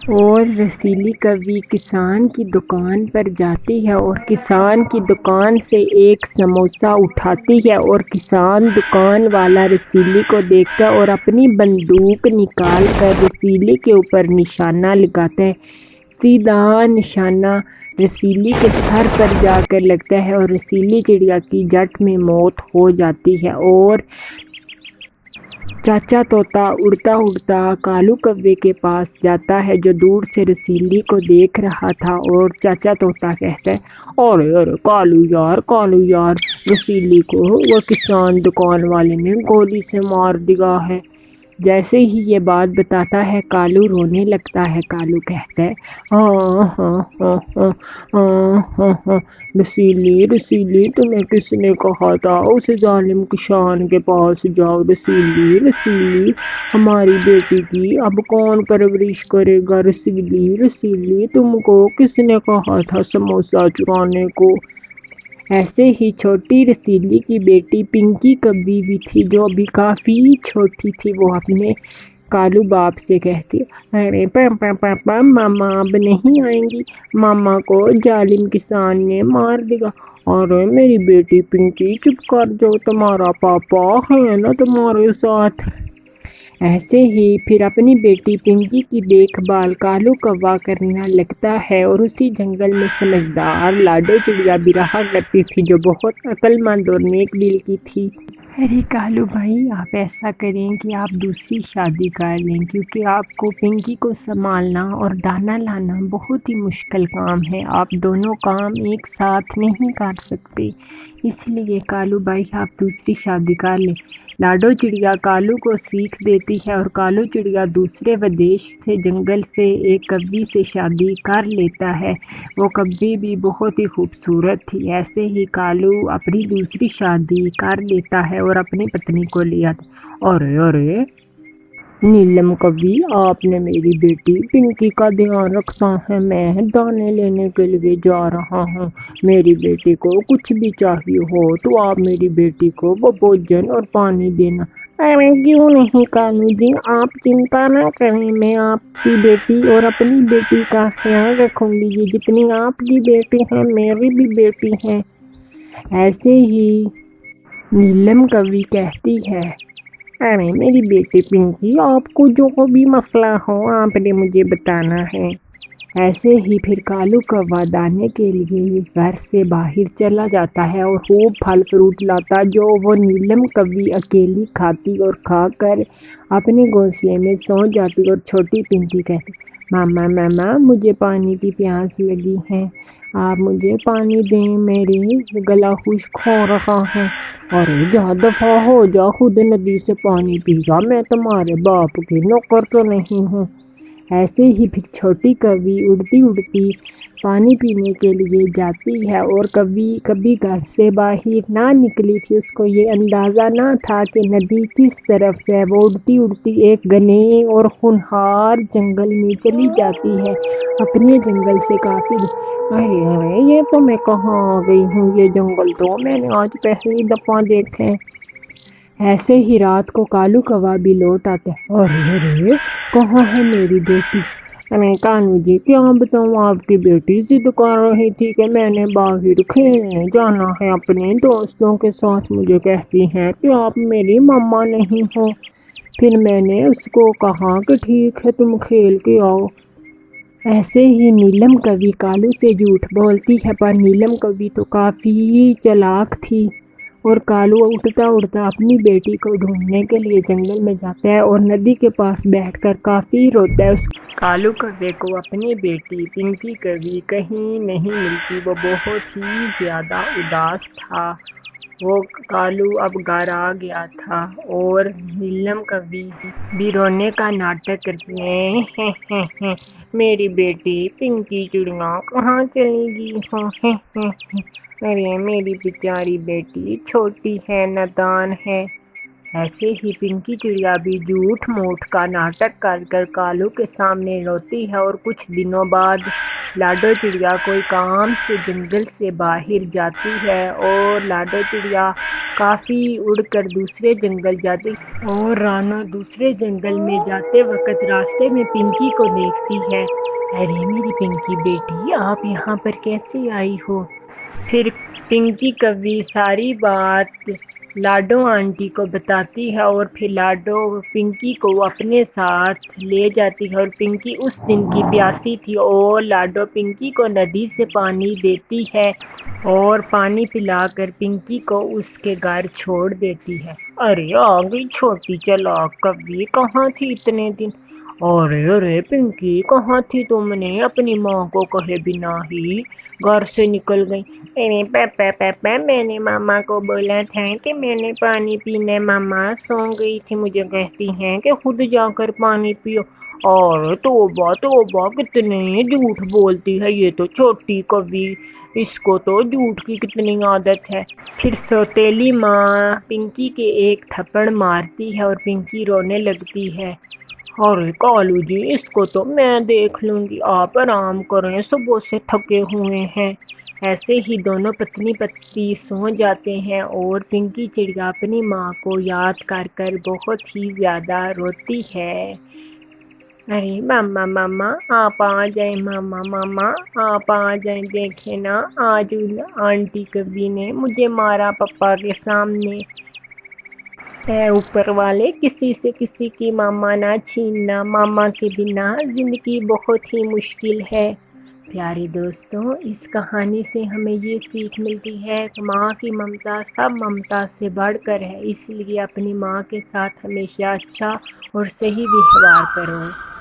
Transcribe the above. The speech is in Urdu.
اور رسیلی کبھی کسان کی دکان پر جاتی ہے اور کسان کی دکان سے ایک سموسہ اٹھاتی ہے اور کسان دکان والا رسیلی کو دیکھتا ہے اور اپنی بندوق نکال کر رسیلی کے اوپر نشانہ لگاتا ہے۔ سیدھا نشانہ رسیلی کے سر پر جا کر لگتا ہے اور رسیلی چڑیا کی جٹ میں موت ہو جاتی ہے۔ اور چاچا طوطا اڑتا اڑتا کالو کوے کے پاس جاتا ہے جو دور سے رسیلی کو دیکھ رہا تھا، اور چاچا طوطا کہتا ہے، ارے ارے کالو یار، رسیلی کو وہ کسان دکان والے نے گولی سے مار دیا ہے۔ جیسے ہی یہ بات بتاتا ہے کالو رونے لگتا ہے۔ کالو کہتا ہے، ہاں ہاں ہاں ہاں ہاں ہاں ہاں، رسیلی تمہیں کس نے کہا تھا اس ظالم کسان کے پاس جاؤ؟ رسیلی ہماری بیٹی کی اب کون پرورش کرے گا؟ رسیلی تم کو کس نے کہا تھا سموسہ چرانے کو؟ ایسے ہی چھوٹی رسیلی کی بیٹی پنکی کبھی بھی تھی جو ابھی کافی چھوٹی تھی۔ وہ اپنے کالو باپ سے کہتی، ارے پاپا ماما اب نہیں آئیں گی، ماما کو ظالم کسان نے مار دیا۔ ارے میری بیٹی پنکی چپ کر جاؤ، تمہارا پاپا ہے نا تمہارے ساتھ۔ ایسے ہی پھر اپنی بیٹی پنکی کی دیکھ بھال کالو کوا کرنے لگتا ہے، اور اسی جنگل میں سمجھدار لاڈو چڑیا بھی رہا کرتی تھی جو بہت عقل مند اور نیک دل کی تھی۔ ارے کالو بھائی، آپ ایسا کریں کہ آپ دوسری شادی کر لیں، کیونکہ آپ کو پنکی کو سنبھالنا اور دانا لانا بہت ہی مشکل کام ہے۔ آپ دونوں کام ایک ساتھ نہیں کر سکتے، اس لیے کالو بھائی آپ دوسری شادی کر لیں۔ لاڈو چڑیا کالو کو سیکھ دیتی ہے اور کالو چڑیا دوسرے ودیش سے جنگل سے ایک کوی سے شادی کر لیتا ہے۔ وہ کوی بھی بہت ہی خوبصورت تھی۔ ایسے ہی کالو اپنی دوسری شادی کر لیتا ہے اور اپنی پتنی کو لے آتا ہے۔ ارے نیلم کوی، آپ نے میری بیٹی پنکی کا دھیان رکھنا ہے، میں دانے لینے کے لیے جا رہا ہوں۔ میری بیٹی کو کچھ بھی چاہیے ہو تو آپ میری بیٹی کو وہ بھوجن اور پانی دینا۔ ارے کیوں نہیں کالو جی، آپ چنتا نہ کریں، میں آپ کی بیٹی اور اپنی بیٹی کا خیال رکھوں گی، یہ جتنی آپ کی بیٹی ہے میری بھی بیٹی ہے۔ ایسے ہی نیلم کوی کہتی ہے، ارے میری بیٹی پنکی، آپ کو جو بھی مسئلہ ہو آپ نے مجھے بتانا ہے۔ ایسے ہی پھر کالو کوا دانے کے لیے گھر سے باہر چلا جاتا ہے اور خوب پھل فروٹ لاتا جو وہ نیلم کوی اکیلی کھاتی اور کھا کر اپنے گھونسلے میں سو جاتی، اور چھوٹی پنکی کہتی، ماما مجھے پانی کی پیاس لگی ہے، آپ مجھے پانی دیں، میرے گلا خشک ہو رہا ہے۔ ارے جا دفعہ ہو جا، خود ندی سے پانی پی جا، میں تمہارے باپ کی نوکر تو نہیں ہوں۔ ایسے ہی پھر چھوٹی کوی اڑتی اڑتی پانی پینے کے لیے جاتی ہے، اور کبھی گھر سے باہر نہ نکلی تھی، اس کو یہ اندازہ نہ تھا کہ ندی کس طرف ہے۔ وہ اڑتی اڑتی ایک گھنے اور خونخوار جنگل میں چلی جاتی ہے، اپنے جنگل سے کافی دور۔ ارے یہ تو میں کہاں آ گئی ہوں، یہ جنگل تو میں نے آج پہلی دفعہ دیکھا ہے۔ ایسے ہی رات کو کالو کوا بھی لوٹ آتا ہے۔ ارے کہاں ہے میری بیٹی؟ ارے کالو جی کیا بتاؤں، آپ کی بیٹی ضد کر رہی تھی کہ میں نے باہر کھیلنے جانا ہے اپنے دوستوں کے ساتھ، مجھے کہتی ہیں کہ آپ میری ماما نہیں ہو۔ پھر میں نے اس کو کہا کہ ٹھیک ہے تم کھیل کے آؤ۔ ایسے ہی نیلم کوی کالو سے جھوٹ بولتی ہے، پر نیلم کوی تو کافی چالاک تھی، اور کالو اڑتا اڑتا اپنی بیٹی کو ڈھونڈنے کے لیے جنگل میں جاتا ہے اور ندی کے پاس بیٹھ کر کافی روتا ہے۔ کالو کوے کو اپنی بیٹی پنکی کوی کہیں نہیں ملتی، وہ بہت ہی زیادہ اداس تھا۔ وہ کالو اب گھر آ گیا تھا اور نیلم کوی بھی رونے کا ناٹک کرنے، میری بیٹی پنکی چڑیا کہاں چلی گئی؟ ارے میری بیچاری بیٹی چھوٹی ہے، نادان ہے۔ ایسے ہی پنکی چڑیا بھی جھوٹ موٹ کا ناٹک کر کر کالو کے سامنے روتی ہے، اور کچھ دنوں بعد لاڈو چڑیا کوئی کام سے جنگل سے باہر جاتی ہے، اور لاڈو چڑیا کافی اڑ کر دوسرے جنگل جاتے اور رانو دوسرے جنگل میں جاتے وقت راستے میں پنکی کو دیکھتی ہے۔ ارے میری پنکی بیٹی، آپ یہاں پر کیسے آئی ہو؟ پھر پنکی کوی ساری بات لاڈو آنٹی کو بتاتی ہے اور پھر لاڈو پنکی کو اپنے ساتھ لے جاتی ہے اور پنکی اس دن کی پیاسی تھی اور لاڈو پنکی کو ندی سے پانی دیتی ہے اور پانی پلا کر پنکی کو اس کے گھر چھوڑ دیتی ہے۔ ارے آ گئی چھوٹی چلاک کوی، کہاں تھی اتنے دن؟ ارے پنکی، کہاں تھی تم نے؟ اپنی ماں کو کہے بنا ہی گھر سے نکل گئی۔ ارے پاپا میں نے ماما کو بولا تھا کہ میں نے پانی پینا، ماما سو گئی تھی، مجھے کہتی ہیں کہ خود جا کر پانی پیو۔ اور توبہ کتنے جھوٹ بولتی ہے یہ تو چھوٹی کوی، اس کو تو جھوٹ کی کتنی عادت ہے۔ پھر سوتیلی ماں پنکی کے ایک تھپڑ مارتی ہے اور پنکی رونے لگتی ہے۔ ارے کالو جی، اس کو تو میں دیکھ لوں گی، آپ آرام کریں، صبح سے تھکے ہوئے ہیں۔ ایسے ہی دونوں پتنی پتی سو جاتے ہیں اور پنکی چڑیا اپنی ماں کو یاد کر کر بہت ہی زیادہ روتی ہے۔ ارے ماما آپ آ جائیں، ماما آپ آ جائیں، دیکھیں نا آج آنٹی کبھی نے مجھے مارا پپا کے سامنے۔ اے اوپر والے، کسی سے کسی کی ماما نہ چھیننا، ماما کے بنا زندگی بہت ہی مشکل ہے۔ پیارے دوستوں، اس کہانی سے ہمیں یہ سیکھ ملتی ہے کہ ماں کی ممتا سب ممتا سے بڑھ کر ہے، اس لیے اپنی ماں کے ساتھ ہمیشہ اچھا اور صحیح ویوہار کرو۔